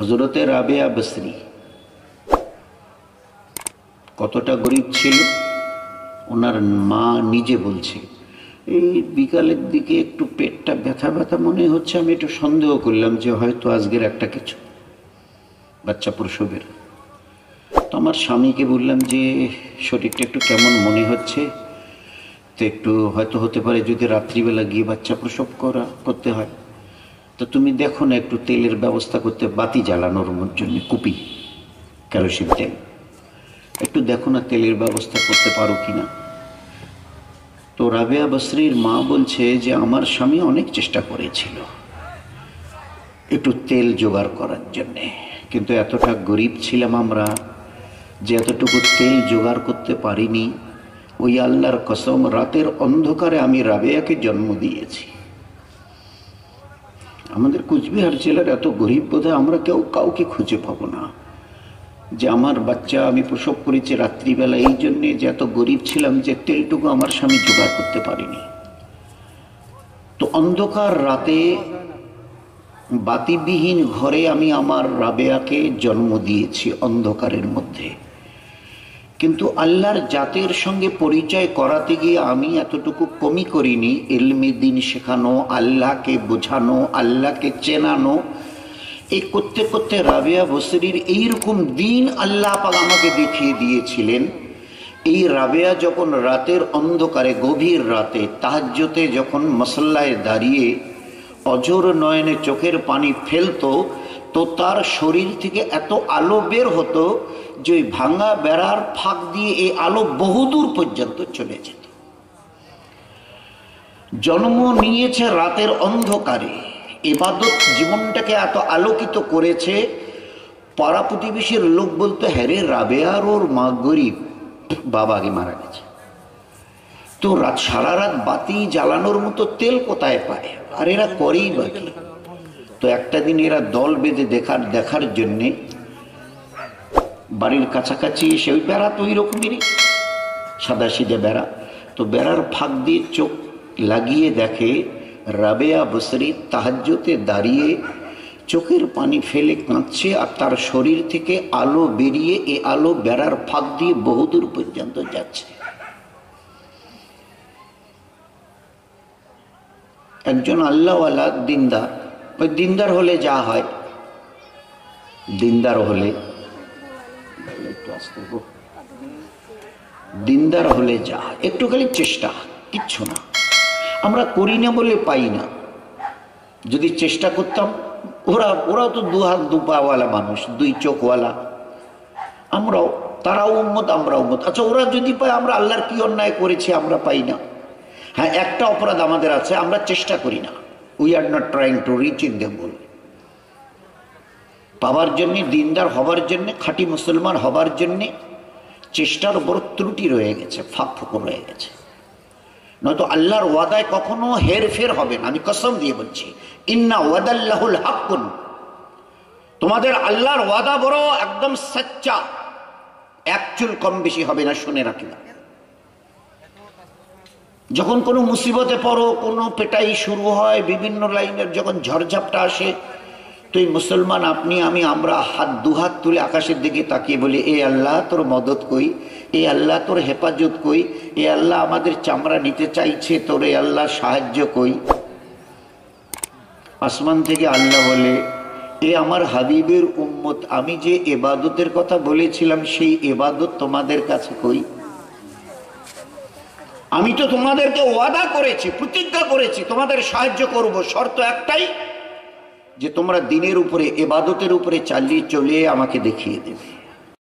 হযরতে রাবেয়া বসরি কতটা গরিব ছিল ওনার মা নিজে বলছে, এই বিকালের দিকে একটু পেটটা ব্যথা ব্যথা মনে হচ্ছে, আমি একটু সন্দেহ করলাম যে হয়তো আজকের একটা কিছু বাচ্চা প্রসবের। তো আমার স্বামীকে বললাম যে শরীরটা একটু কেমন মনে হচ্ছে, তো একটু হয়তো হতে পারে যদি রাত্রিবেলা গিয়ে বাচ্চা প্রসব করতে হয়, তো তুমি দেখো না একটু তেলের ব্যবস্থা করতে, বাতি জ্বালানোর জন্য কুপি কেরোসিন তেল, একটু দেখো না তেলের ব্যবস্থা করতে পারো কিনা। তো রাবেয়া বসরির মা বলছে যে আমার স্বামী অনেক চেষ্টা করেছিল একটু তেল জোগাড় করার জন্যে, কিন্তু এতটা গরিব ছিলাম আমরা যে এতটুকু তেল জোগাড় করতে পারিনি। ওই আল্লাহর কসম, রাতের অন্ধকারে আমি রাবেয়াকে জন্ম দিয়েছি। আমাদের কুচবিহার জেলার এত গরিব বোধহয় আমরা কেউ কাউকে খুঁজে পাবো না যে আমার বাচ্চা আমি প্রসব করেছি রাত্রিবেলা, এই জন্যে যে এত গরিব ছিলাম যে তেলটুকু আমার স্বামী জোগাড় করতে পারিনি। তো অন্ধকার রাতে বাতিবিহীন ঘরে আমি আমার রাবেয়াকে জন্ম দিয়েছি অন্ধকারের মধ্যে। কিন্তু আল্লাহর জাতের সঙ্গে পরিচয় করাতে গিয়ে আমি এতটুকু কমই করিনি। ইলমে দ্বীন শেখানো, আল্লাহকে বোঝানো, আল্লাহকে চেনানো, এই করতে করতে রাবেয়া বসরির এইরকম দিন আল্লাহ পাক আমাকে দেখিয়ে দিয়েছিলেন। এই রাবেয়া যখন রাতের অন্ধকারে গভীর রাতে তাহাজ্জুদে যখন মুসল্লায় দাঁড়িয়ে অঝোর নয়নে চোখের পানি ফেলতো, তো তার শরীর থেকে এত আলো বের হতো যে ওই ভাঙা বেড়ার ফাঁক দিয়ে এই আলো বহুদূর পর্যন্ত চলে যেত। জন্ম নিয়েছে রাতের অন্ধকারে, ইবাদত জীবনটাকে এত আলোকিত করেছে, পাড়া প্রতিবেশীর লোক বলতো হ্যাঁ রে রাবেয়ার ওর মা গরিব, বাবা আগে মারা গেছে, তো রাত সারা রাত বাতি জ্বালানোর মতো তেল কোথায় পায়, আর এরা করেই বাকি। তো একটা দিন এরা দল বেঁধে দেখার জন্যে বাড়ির কাছাকাছি এসে, ওই বেড়া তো ওই রকমেরই সাদা সিধে বেড়া, তো বেড়ার ফাঁক দিয়ে চোখ লাগিয়ে দেখে রাবেয়া বসরি তাহাজ্জুদে দাঁড়িয়ে চোখের পানি ফেলে কাঁদছে, আর তার শরীর থেকে আলো বেরিয়ে এ আলো বেড়ার ফাঁক দিয়ে বহুদূর পর্যন্ত যাচ্ছে। একজন আল্লাহওয়ালা দিনদার, ওই দিনদার হলে যা হয়, দিনদার হলে দিনদার হলে যা হয়, একটু খালি চেষ্টা, কিচ্ছু না। আমরা করি না বলে পাই না, যদি চেষ্টা করতাম, ওরাও তো দু হাত দু পাওয়ালা মানুষ, দুই চোখওয়ালা, আমরাও, তারাও উম্মত আমরাও উম্মত। আচ্ছা ওরা যদি পায়, আমরা আল্লাহর কি অন্যায় করেছি আমরা পাই না? হ্যাঁ, একটা অপরাধ আমাদের আছে, আমরা চেষ্টা করি না। We are not trying to reach in the goal. পাওয়ার জন্যে, দিনদার হবার জন্যে, খাঁটি মুসলমান হবার জন্যে চেষ্টার বড় ত্রুটি রয়ে গেছে, ফাঁক ফোকর রয়ে গেছে। নয়তো আল্লাহর ওয়াদায় কখনো হেরফের হবে না, আমি কসম দিয়ে বলছি। ইন্না ওয়াদাল্লাহুল হাক্কুন, তোমাদের আল্লাহর ওয়াদা বড় একদম সচ্চা, এক চুল কম বেশি হবে না, শুনে রাখবা। যখন কোনো মুসিবতে পড়ো, কোনো পেটাই শুরু হয়, বিভিন্ন লাইনের যখন ঝড়ঝাপটা আসে, তো এই মুসলমান আপনি আমি আমরা দুহাত তুলে আকাশের দিকে তাকিয়ে বলি, এ আল্লাহ তোর মদত কই, এ আল্লাহ তোর হেফাজত কই, এ আল্লাহ আমাদের চামড়া নিতে চাইছে, তোর এ আল্লাহ সাহায্য কই। আসমান থেকে আল্লাহ বলে, এ আমার হাবিবের উম্মত, আমি যে ইবাদতের কথা বলেছিলাম সেই ইবাদত তোমাদের কাছে কই? আমি তো তোমাদেরকে ওয়াদা করেছি, প্রতিজ্ঞা করেছি তোমাদের সাহায্য করব, শর্ত একটাই যে তোমরা দিনের উপরে, ইবাদতের উপরে চালিয়ে চলে আমাকে দেখিয়ে দেবে।